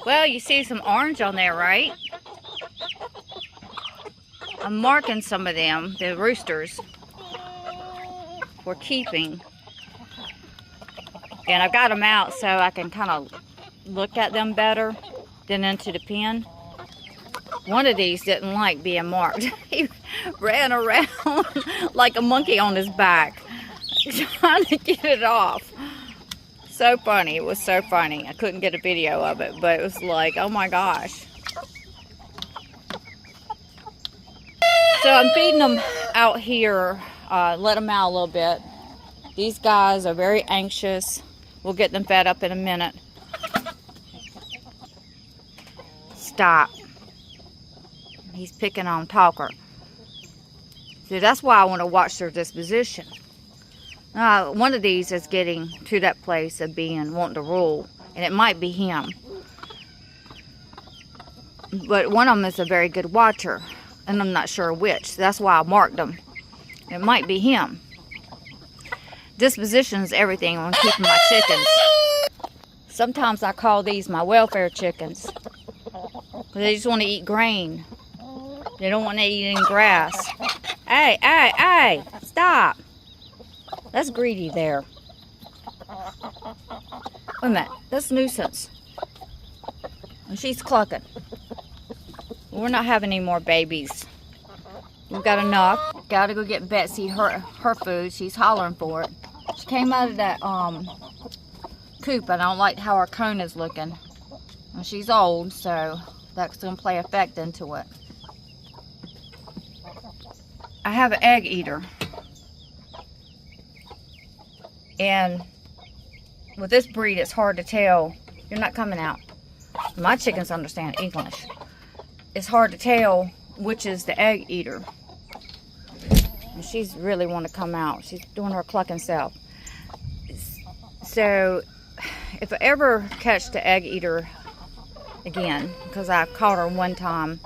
Well, you see some orange on there, right? I'm marking some of them, the roosters, for keeping. And I've got them out so I can kind of look at them better than into the pen. One of these didn't like being marked. He ran around like a monkey on his back, trying to get it off. So funny. It was so funny. I couldn't get a video of it, but it was like, oh my gosh. So I'm feeding them out here, let them out a little bit. These guys are very anxious. We'll get them fed up in a minute. Stop. He's picking on Talker. See, that's why I want to watch their disposition. One of these is getting to that place of wanting to rule, and it might be him. But one of them is a very good watcher, and I'm not sure which. That's why I marked them. It might be him. Disposition is everything when keeping my chickens. Sometimes I call these my welfare chickens. They just want to eat grain. They don't want to eat any grass. Hey, hey, hey! Stop! That's greedy there. Wait a minute. That's a nuisance. And she's clucking. We're not having any more babies. We've got enough. Gotta go get Betsy her food. She's hollering for it. She came out of that coop. I don't like how her cone is looking. And she's old, so that's going to play effect into it. I have an egg eater. And with this breed, it's hard to tell. You're not coming out. My chickens understand English. It's hard to tell which is the egg eater. And she's really want to come out. She's doing her clucking self. So if I ever catch the egg eater again, because I caught her one time,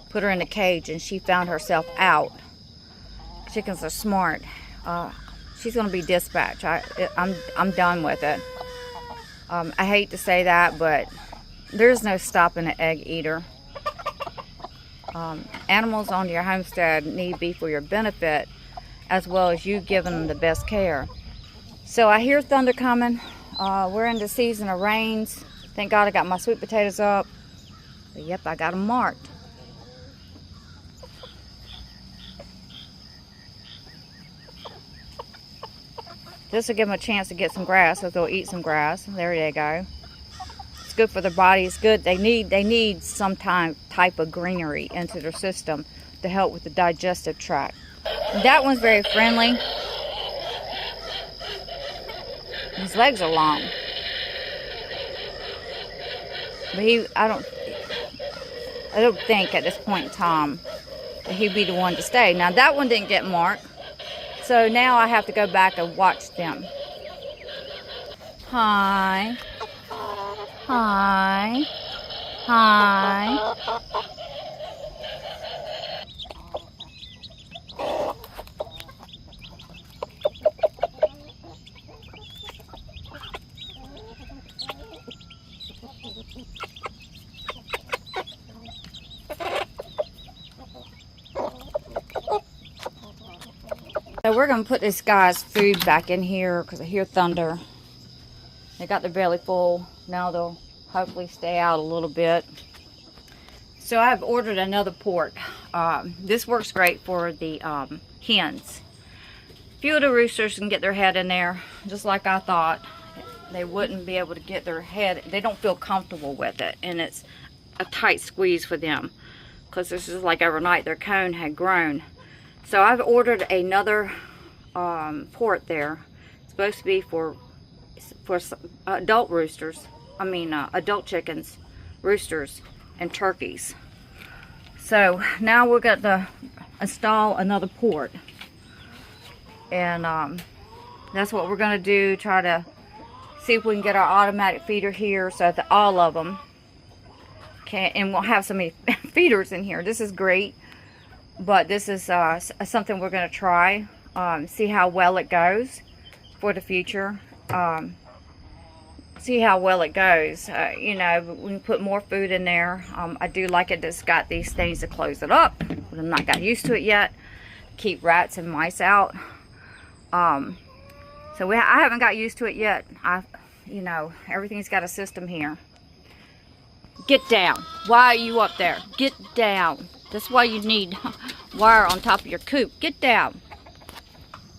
put her in a cage, and she found herself out. Chickens are smart. She's going to be dispatched. I'm done with it. I hate to say that, but there's no stopping an egg eater. Animals on your homestead need to be for your benefit, as well as you giving them the best care. So I hear thunder coming. We're in the season of rains. Thank God I got my sweet potatoes up. But yep, I got them marked. This will give them a chance to get some grass, so they'll eat some grass. There they go. It's good for their body. It's good. They need some type of greenery into their system to help with the digestive tract. That one's very friendly. His legs are long. But I don't think at this point in time that he'd be the one to stay. Now that one didn't get marked. So now I have to go back and watch them. Hi. Hi. Hi. So we're going to put this guy's food back in here because I hear thunder. They got their belly full. Now they'll hopefully stay out a little bit. So I've ordered another port. This works great for the hens. A few of the roosters can get their head in there, just like I thought. They wouldn't be able to get their head. They don't feel comfortable with it, and it's a tight squeeze for them because this is like overnight their cone had grown. So I've ordered another port there. It's supposed to be for adult roosters. Adult chickens, roosters, and turkeys. So now we're going to install another port. And that's what we're going to do. Try to see if we can get our automatic feeder here so that all of them can. And we'll have so many feeders in here. This is great. But this is something we're going to try, see how well it goes for the future. see how well it goes. You know, we can put more food in there. I do like it that's got these things to close it up, but I'm not got used to it yet. Keep rats and mice out. So I haven't got used to it yet. You know, everything's got a system here. Get down. Why are you up there? Get down. That's why you need wire on top of your coop. Get down.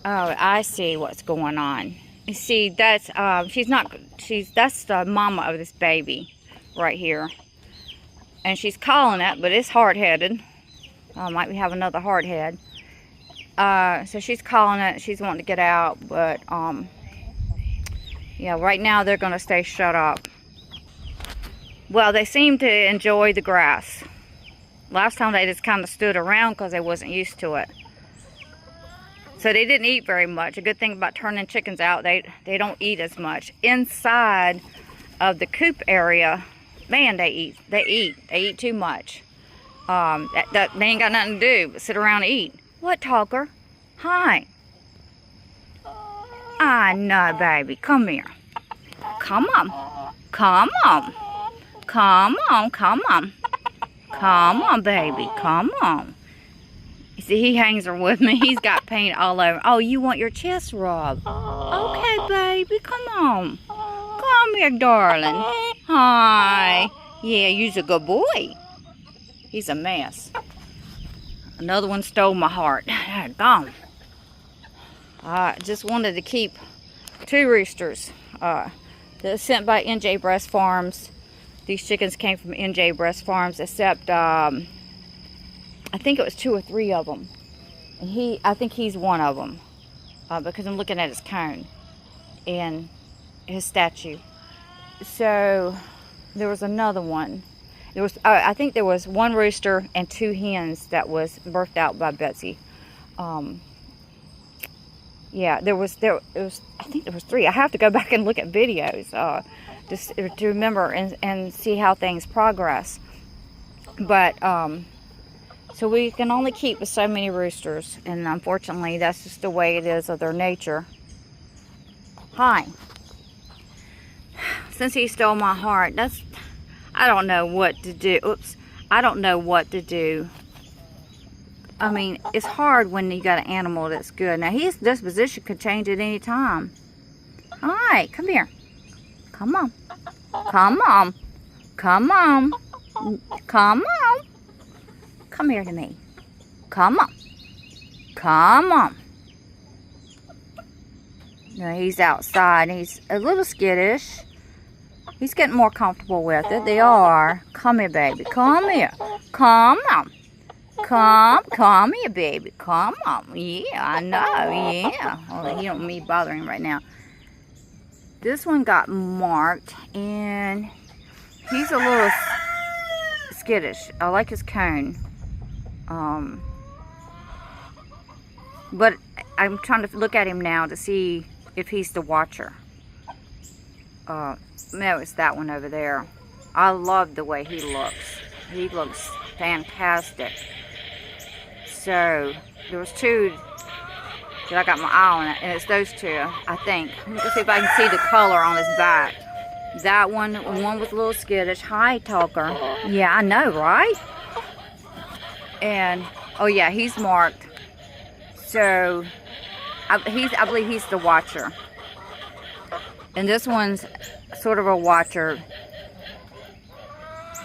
Oh, I see what's going on. You see, that's that's the mama of this baby right here. And she's calling it, but it's hard-headed. Might we have another hard head. So she's calling it. She's wanting to get out, but yeah, right now they're going to stay shut up. Well, they seem to enjoy the grass. Last time they just kind of stood around because they wasn't used to it. So they didn't eat very much. A good thing about turning chickens out, they don't eat as much. Inside of the coop area, man, they eat. They eat too much. They ain't got nothing to do but sit around and eat. What, Talker? Hi. I know, baby. Come here. Come on. Come on. Come on. Come on. Come on, baby. Come on. You see, he hangs her with me. He's got paint all over. Oh, you want your chest rubbed? Okay, baby. Come on. Come here, darling. Hi. Yeah, you's a good boy. He's a mess. Another one stole my heart. Gone. I just wanted to keep 2 roosters. They're sent by NJ Breast Farms. These chickens came from NJ Breast Farms, except I think it was 2 or 3 of them. And I think he's one of them, because I'm looking at his cone and his statue. So there was another one. I think there was 1 rooster and 2 hens that was birthed out by Betsy. Yeah, I think there was 3. I have to go back and look at videos just to remember and see how things progress. But so we can only keep so many roosters, and unfortunately that's just the way it is of their nature. Hi. Since he stole my heart, I don't know what to do. Oops. I don't know what to do. I mean, it's hard when you got an animal that's good. Now, his disposition could change at any time. Hi, come here. Come on. Come on. Come on. Come on. Come here to me. Come on. Come on. Now, he's outside. He's a little skittish. He's getting more comfortable with it. They are. Come here, baby. Come here. Come on. Come here, baby. Come on. Yeah, I know. Yeah. Well, he don't want me bothering him right now. This one got marked, and he's a little skittish. I like his cone. But I'm trying to look at him now to see if he's the watcher. No, it's that one over there. I love the way he looks. He looks fantastic. So there was 2 that I got my eye on it, and it's those 2, I think. Let me see if I can see the color on his back. That one was a little skittish. Hi, Talker. Yeah, I know, right? And oh yeah, he's marked. So I believe he's the watcher. And this one's sort of a watcher.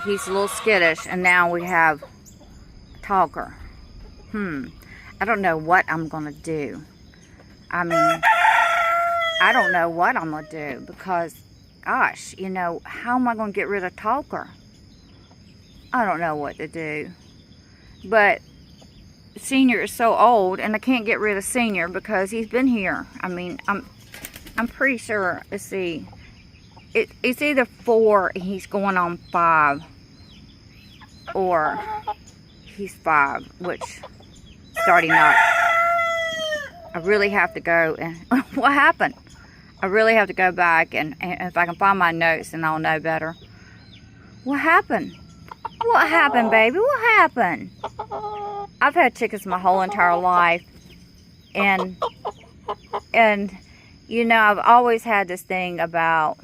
He's a little skittish, and now we have Talker. I don't know what I'm gonna do. I mean, I don't know what I'm gonna do, because gosh, you know, how am I gonna get rid of Talker? I don't know what to do. But Senior is so old, and I can't get rid of Senior because he's been here. I mean, I'm pretty sure, let's see, it's either 4 and he's going on 5, or he's 5, which starting up. I really have to go and what happened? I really have to go back and if I can find my notes, then I'll know better. What happened? What happened, baby? What happened? I've had chickens my whole entire life, and you know, I've always had this thing about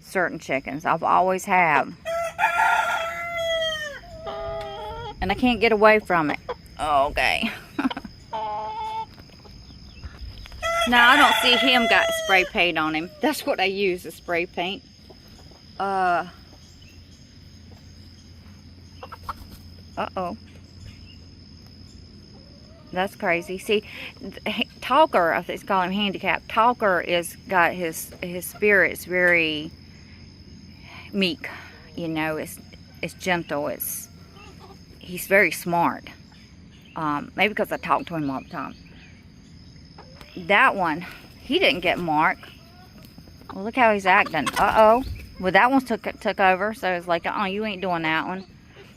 certain chickens. I've always have. And I can't get away from it. Okay. Now, I don't see him got spray paint on him. That's what I use, the spray paint. Uh-oh. That's crazy. See, Talker, I think it's called him handicapped. Talker is got his spirit's very meek. You know, it's gentle. He's very smart. Maybe because I talk to him all the time. That one, he didn't get marked. Well, look how he's acting. Uh-oh. Well, that one took over, so it's like, you ain't doing that one.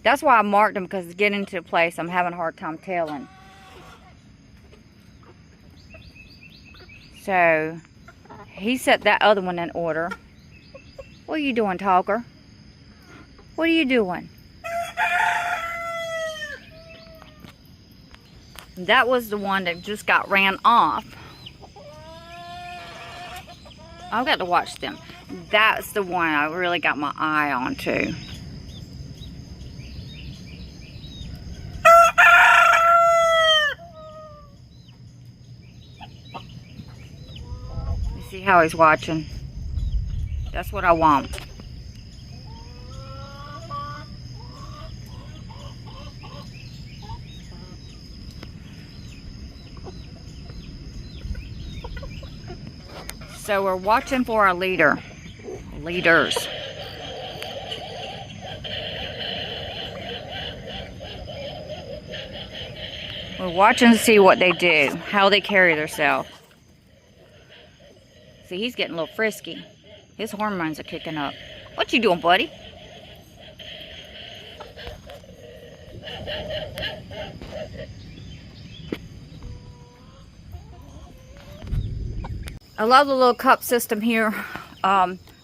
That's why I marked him, because it's getting to a place I'm having a hard time telling. So, he set that other one in order. What are you doing, Talker? What are you doing? That was the one that just got ran off. I've got to watch them. That's the one I really got my eye on too. You see how he's watching? That's what I want. So we're watching for our leaders. We're watching to see what they do, how they carry themselves. See, he's getting a little frisky. His hormones are kicking up. What you doing, buddy? I love the little cup system here.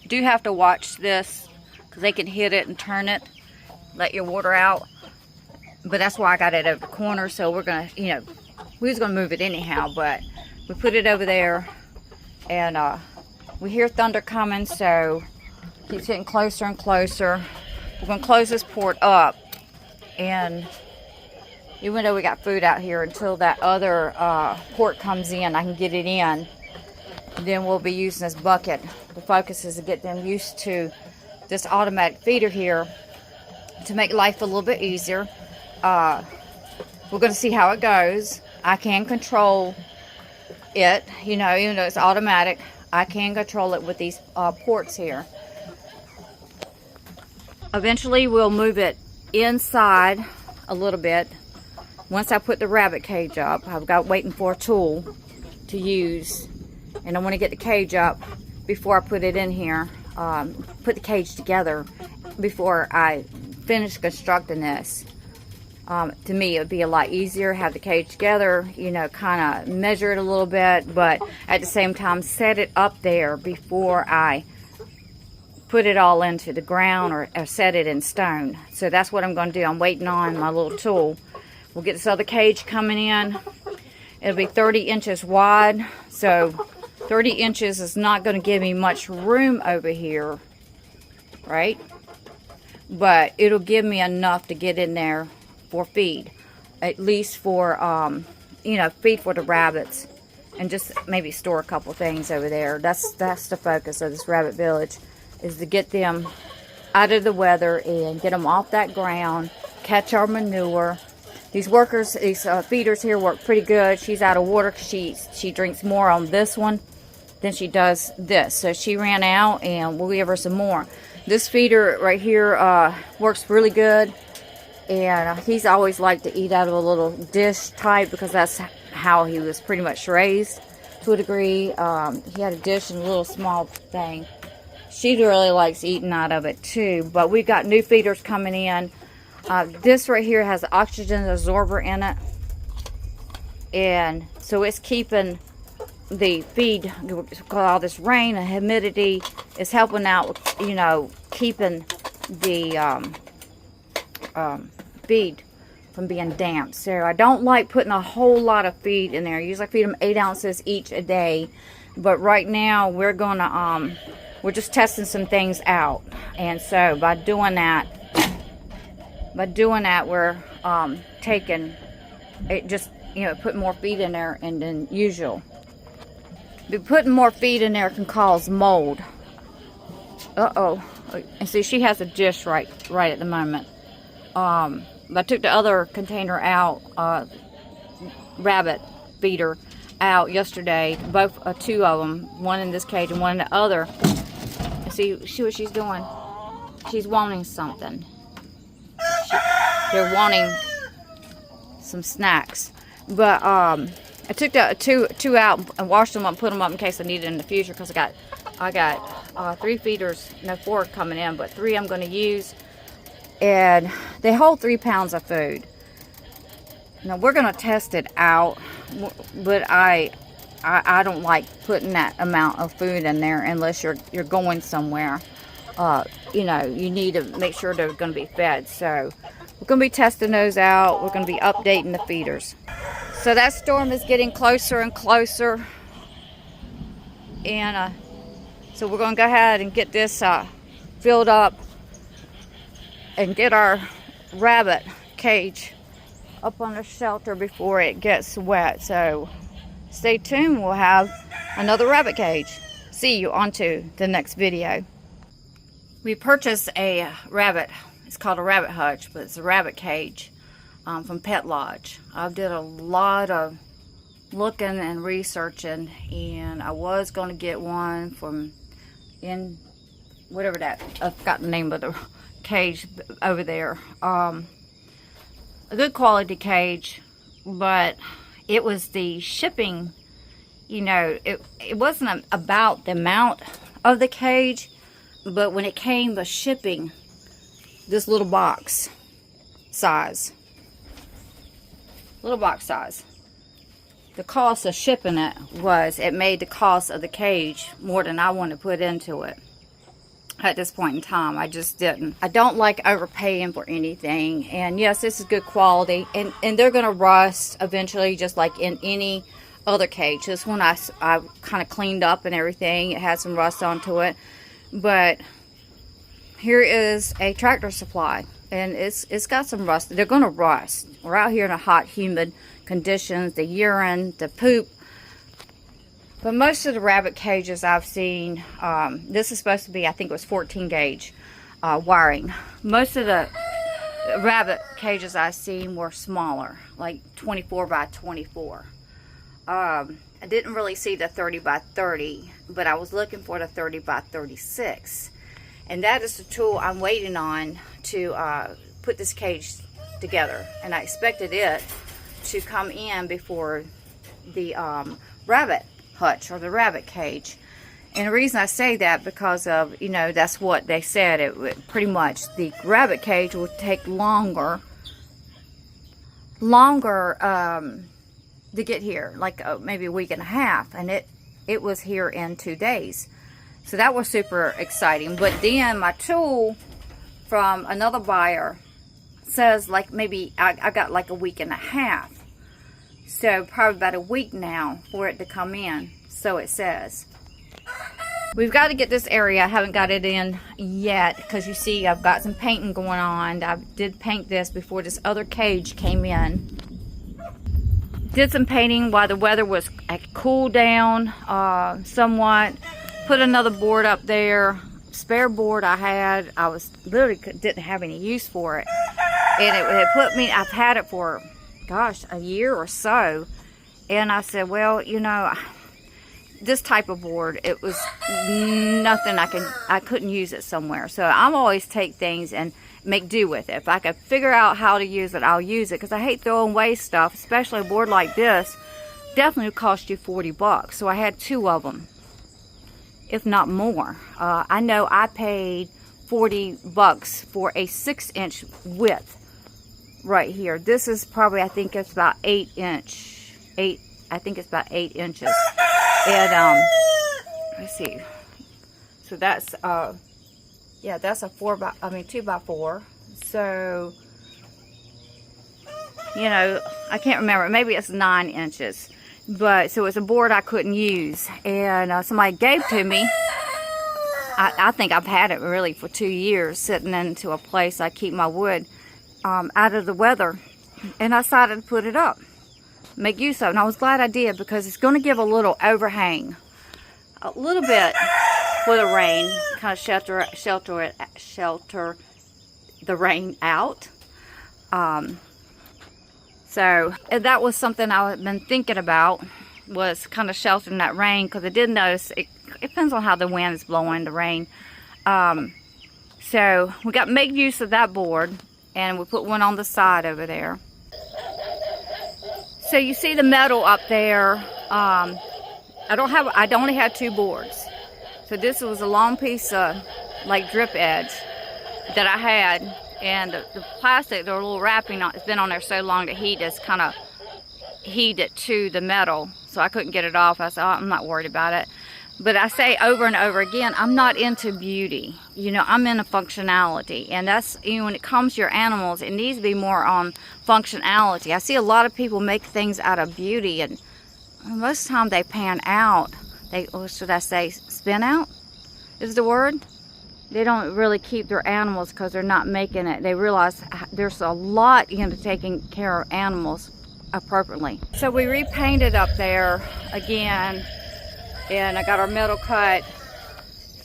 Do have to watch this because they can hit it and turn it, let your water out. But that's why I got it over the corner. So we're gonna, we was gonna move it anyhow, but we put it over there, and we hear thunder coming, so keeps getting closer and closer. We're gonna close this port up, and even though we got food out here, until that other port comes in, I can get it in. Then we'll be using this bucket. The focus is to get them used to this automatic feeder here to make life a little bit easier. We're going to see how it goes. I can control it, even though it's automatic. I can control it with these ports here. Eventually we'll move it inside a little bit. Once I put the rabbit cage up, I've got waiting for a tool to use. And I want to get the cage up before I put it in here. Put the cage together before I finish constructing this. To me, it would be a lot easier, have the cage together, kind of measure it a little bit, but at the same time, set it up there before I put it all into the ground or set it in stone. So that's what I'm going to do. I'm waiting on my little tool. We'll get this other cage coming in. It'll be 30 inches wide, so 30 inches is not going to give me much room over here, right? But it'll give me enough to get in there for feed, at least for, feed for the rabbits, and just maybe store a couple things over there. That's the focus of this rabbit village, is to get them out of the weather and get them off that ground, catch our manure. These workers, these feeders here work pretty good. She's out of water because she drinks more on this one than she does this. So she ran out, and we'll give her some more. This feeder right here works really good, and he's always liked to eat out of a little dish type because that's how he was pretty much raised to a degree. He had a dish and a little small thing. She really likes eating out of it too, but we've got new feeders coming in. This right here has an oxygen absorber in it, and so it's keeping the feed, all this rain and humidity is helping out with, keeping the feed from being damp. So I don't like putting a whole lot of feed in there. I usually feed them 8 ounces each a day, but right now we're gonna we're just testing some things out. And so by doing that, we're taking it, just, you know, putting more feed in there than usual. But putting more feed in there can cause mold. And see, she has a dish right at the moment. I took the other container out, rabbit feeder out yesterday, both two of them, one in this cage and one in the other. See what she's doing? She's wanting something. They're wanting some snacks. But I took the two out and washed them up, put them up in case I need it in the future, because I got 3 feeders, no 4 coming in, but 3 I'm going to use, and they hold 3 pounds of food. Now we're going to test it out, but I don't like putting that amount of food in there unless you're going somewhere. You know, you need to make sure they're going to be fed. So we're going to be testing those out. We're going to be updating the feeders. So that storm is getting closer and closer, and so we're going to go ahead and get this filled up and get our rabbit cage up on the shelter before it gets wet. So stay tuned, we'll have another rabbit cage. See you on to the next video. We purchased a rabbit, it's called a rabbit hutch, but it's a rabbit cage from Pet Lodge. I did a lot of looking and researching, and I was going to get one from whatever that, I forgot the name of the cage over there. A good quality cage, but it was the shipping, you know, it wasn't about the amount of the cage, but when it came to shipping, this little box size, the cost of shipping it made the cost of the cage more than I wanted to put into it at this point in time. I just didn't. I don't like overpaying for anything. And yes, this is good quality, and they're going to rust eventually, just like in any other cage. This one I kind of cleaned up and everything. It had some rust onto it, but here is a Tractor Supply, and it's got some rust. They're going to rust. We're out here in a hot, humid conditions, the urine, the poop. But most of the rabbit cages I've seen, this is supposed to be, I think it was 14 gauge wiring. Most of the rabbit cages I've seen were smaller, like 24 by 24. I didn't really see the 30 by 30, but I was looking for the 30 by 36. And that is the tool I'm waiting on to put this cage together. And I expected it to come in before the rabbit hutch or the rabbit cage. And the reason I say that, because of, you know, that's what they said. It would pretty much, the rabbit cage would take longer to get here, like maybe a week and a half, and it was here in 2 days. So that was super exciting. But then my tool from another buyer says like maybe I got like a week and a half. So probably about a week now for it to come in. So it says. We've got to get this area. I haven't got it in yet, because you see I've got some painting going on. I did paint this before this other cage came in. Did some painting while the weather was cooled down somewhat. Put another board up there. Spare board I had. I was literally didn't have any use for it. And it had put me, I've had it for, gosh, a year or so. And I said, well, you know, this type of board, it was nothing I couldn't use it somewhere. So I'm always take things and make do with it. If I could figure out how to use it, I'll use it, because I hate throwing away stuff, especially a board like this. Definitely would cost you $40. So I had 2 of them, if not more. I know I paid $40 for a 6-inch width right here. This is probably, I think it's about 8 inches. And let's see. So that's yeah, that's a 2 by 4. So, you know, I can't remember. Maybe it's 9 inches. But so it's a board I couldn't use, and somebody gave to me. I think I've had it really for 2 years, sitting into a place I keep my wood out of the weather. And I decided to put it up, make use of it. And I was glad I did, because it's going to give a little overhang, a little bit for the rain, kind of shelter the rain out. So that was something I've been thinking about, was kind of sheltering that rain, because I did notice it depends on how the wind is blowing, the rain. So we got make use of that board, and we put one on the side over there. So you see the metal up there. I only had 2 boards. So this was a long piece of like drip edge that I had, and the plastic, the little wrapping, it's been on there so long that heat has kind of heated to the metal, so I couldn't get it off. I said, oh, I'm not worried about it. But I say over and over again, I'm not into beauty. You know, I'm into functionality. And that's, you know, when it comes to your animals, it needs to be more on functionality. I see a lot of people make things out of beauty, and most of the time they pan out. Or should I say spin out is the word? They don't really keep their animals because they're not making it. They realize there's a lot into taking care of animals appropriately. So we repainted up there again, and I got our metal cut,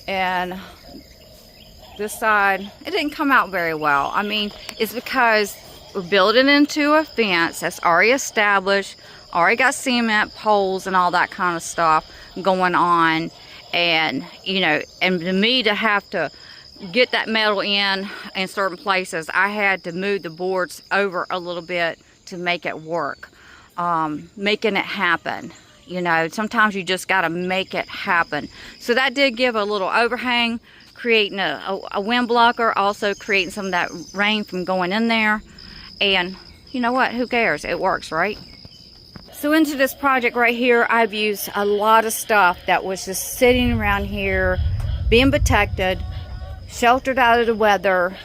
and this side, it didn't come out very well. I mean, it's because we're building into a fence that's already established, already got cement poles and all that kind of stuff going on. And, you know, and to me to have to get that metal in certain places, I had to move the boards over a little bit to make it work, making it happen. You know, sometimes you just got to make it happen. So that did give a little overhang, creating a wind blocker, also creating some of that rain from going in there. And you know what? Who cares? It works, right? So into this project right here, I've used a lot of stuff that was just sitting around here, being protected, sheltered out of the weather.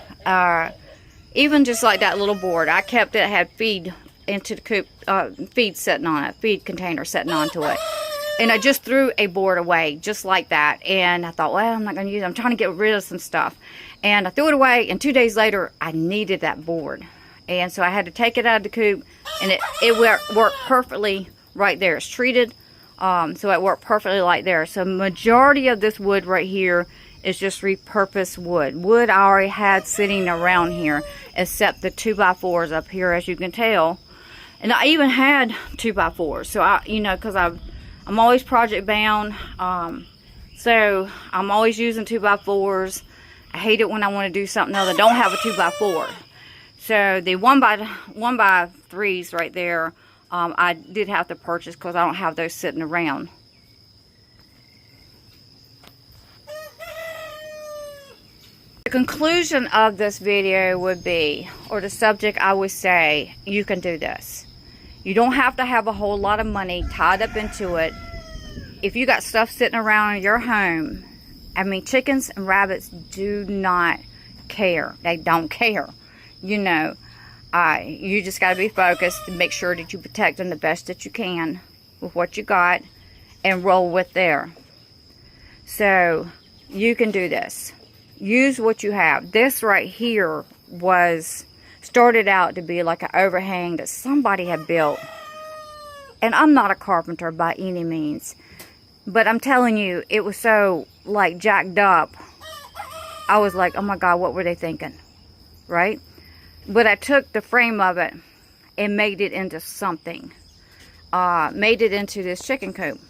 Even just like that little board, I kept it, had feed into the coop, feed sitting on it, feed container sitting onto it. And I just threw a board away just like that. And I thought, well, I'm not going to use it. I'm trying to get rid of some stuff. And I threw it away, and 2 days later, I needed that board. And so I had to take it out of the coop, and it worked perfectly right there. It's treated, so it worked perfectly right there. So majority of this wood right here is just repurposed wood. Wood I already had sitting around here, except the 2x4s up here, as you can tell. And I even had 2x4s. So I, you know, because I'm always project bound, so I'm always using 2x4s. I hate it when I want to do something else that don't have a 2x4. So the 1x3s right there, I did have to purchase because I don't have those sitting around. The conclusion of this video would be, or the subject I would say, you can do this. You don't have to have a whole lot of money tied up into it. If you got stuff sitting around in your home, I mean, chickens and rabbits do not care. They don't care. You know, you just got to be focused and make sure that you protect them the best that you can with what you got and roll with there. So you can do this. Use what you have. This right here started out to be like an overhang that somebody had built. And I'm not a carpenter by any means, but I'm telling you, it was so like jacked up. I was like, oh my God, what were they thinking? Right? But I took the frame of it and made it into something. Made it into this chicken coop.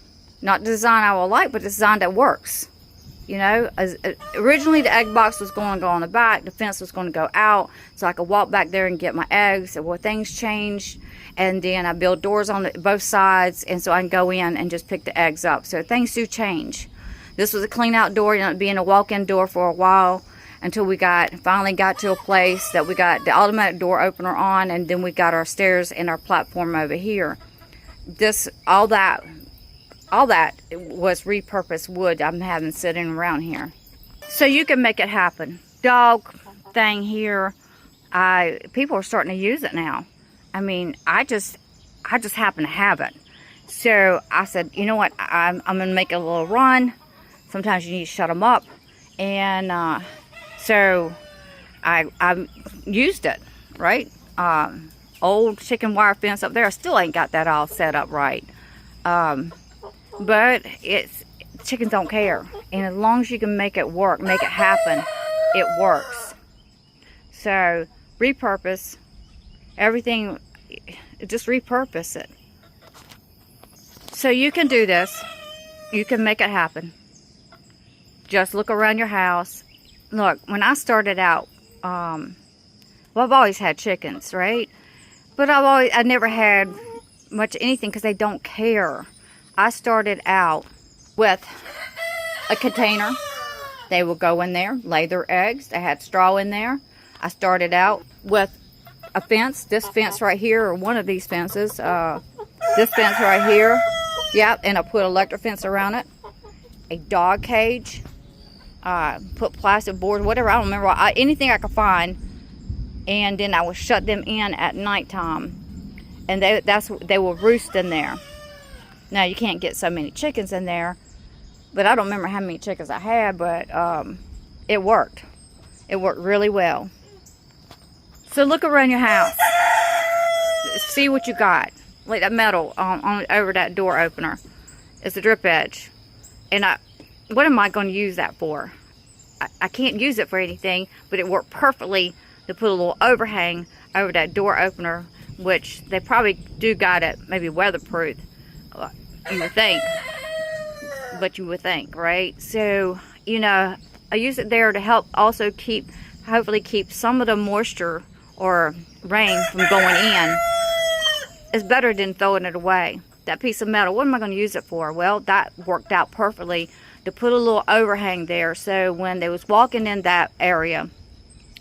Not the design I would like, but the design that works. You know, originally the egg box was going to go on the back. The fence was going to go out so I could walk back there and get my eggs. And well, things changed. And then I built doors on both sides. And so I can go in and just pick the eggs up. So things do change. This was a clean out door. You know, being a walk-in door for a while. Until we finally got to a place that we got the automatic door opener on, and then we got our stairs and our platform over here. All that was repurposed wood I'm having sitting around here. So you can make it happen. Dog thing here, people are starting to use it now. I mean, I just happen to have it. So I said, you know what, I'm gonna make a little run. Sometimes you need to shut them up. And so I used it, right? Old chicken wire fence up there. I still ain't got that all set up right. But chickens don't care. And as long as you can make it work, make it happen, it works. So repurpose everything, just repurpose it. So you can do this. You can make it happen. Just look around your house. Look, when I started out, well, I've always had chickens, right? But I never had much anything because they don't care. I started out with a container. They would go in there, lay their eggs. They had straw in there. I started out with a fence, this fence right here, or one of these fences. This fence right here. Yep, and I put electric fence around it. A dog cage. Put plastic boards, whatever, I don't remember, anything I could find. And then I would shut them in at nighttime. And they will roost in there. Now, you can't get so many chickens in there. But I don't remember how many chickens I had, but it worked. It worked really well. So look around your house. See what you got. Like that metal over that door opener. It's a drip edge. And what am I going to use that for? I can't use it for anything, but it worked perfectly to put a little overhang over that door opener, which they probably do got it maybe weatherproof, you would think. But you would think, right? So, you know, I use it there to help also hopefully keep some of the moisture or rain from going in. It's better than throwing it away. That piece of metal, what am I going to use it for? Well, that worked out perfectly to put a little overhang there, so when they was walking in that area,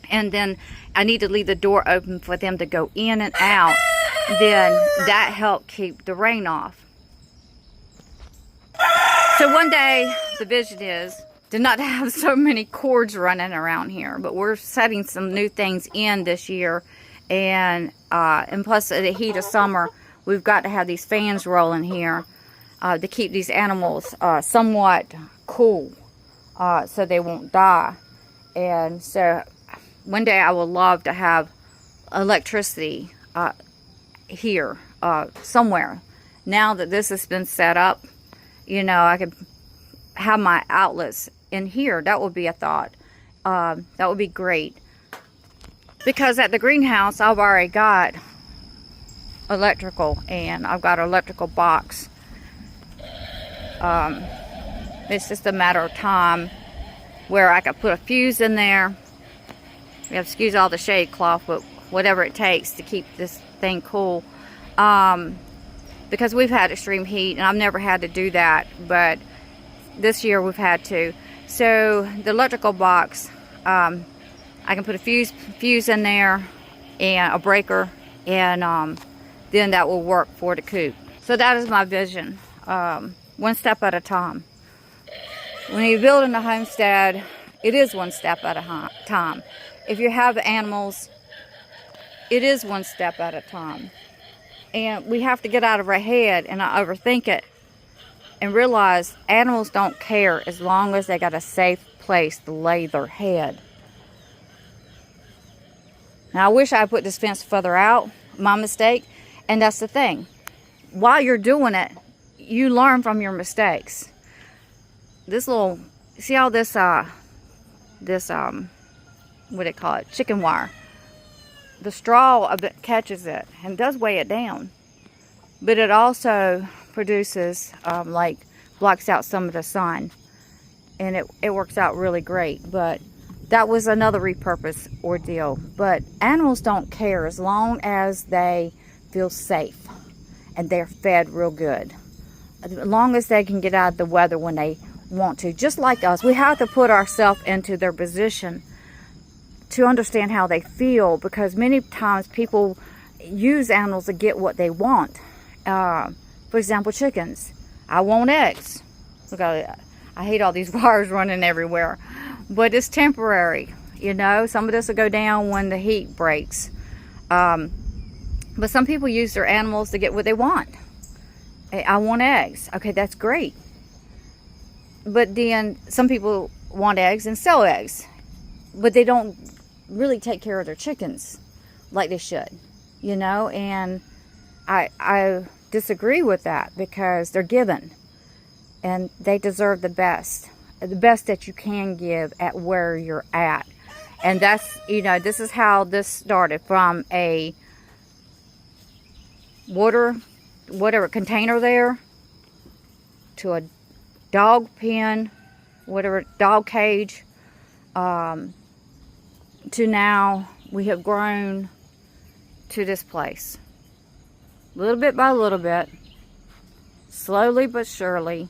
and then I need to leave the door open for them to go in and out, then that helped keep the rain off. So one day, the vision is to not have so many cords running around here, but we're setting some new things in this year, and plus the heat of summer, we've got to have these fans rolling here to keep these animals somewhat cool, so they won't die. And so one day I would love to have electricity here somewhere. Now that this has been set up, you know, I could have my outlets in here. That would be a thought. That would be great. Because at the greenhouse, I've already got electrical, and I've got an electrical box. It's just a matter of time where I could put a fuse in there. You have to excuse all the shade cloth, but whatever it takes to keep this thing cool. Because we've had extreme heat, and I've never had to do that, but this year we've had to. So the electrical box, I can put a fuse in there and a breaker, and then that will work for the coop. So that is my vision, one step at a time. When you're building a homestead, it is one step at a time. If you have animals, it is one step at a time. And we have to get out of our head and not overthink it and realize animals don't care as long as they got a safe place to lay their head. Now, I wish I put this fence further out, my mistake, and that's the thing. While you're doing it, you learn from your mistakes. This little, see all this, what do they call it, chicken wire. The straw of it catches it and does weigh it down. But it also produces, like, blocks out some of the sun. And it works out really great. But that was another repurpose ordeal. But animals don't care as long as they feel safe and they're fed real good. As long as they can get out of the weather when they want to. Just like us, we have to put ourselves into their position to understand how they feel, because many times people use animals to get what they want. For example, chickens. I want eggs. Look, I hate all these wires running everywhere. But it's temporary, you know. Some of this will go down when the heat breaks. But some people use their animals to get what they want. Hey, I want eggs. Okay, that's great. But then some people want eggs and sell eggs, but they don't really take care of their chickens like they should, you know. And I disagree with that, because they're given and they deserve the best that you can give at where you're at. And that's, you know, this is how this started, from a whatever container there, to a dog pen, whatever, dog cage, to now we have grown to this place, little bit by little bit, slowly but surely.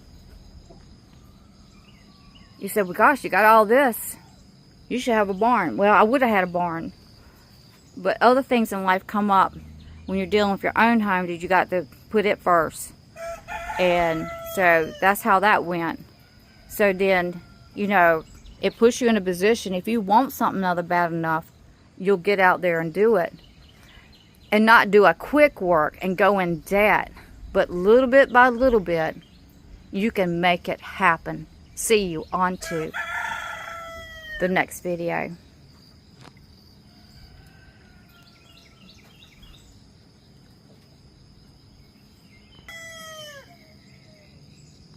You said, well, gosh, you got all this, you should have a barn. Well, I would have had a barn, but other things in life come up when you're dealing with your own home that you got to put it first. And so that's how that went. So then, you know, it puts you in a position, if you want something other bad enough, you'll get out there and do it. And not do a quick work and go in debt, but little bit by little bit, you can make it happen. See you on to the next video.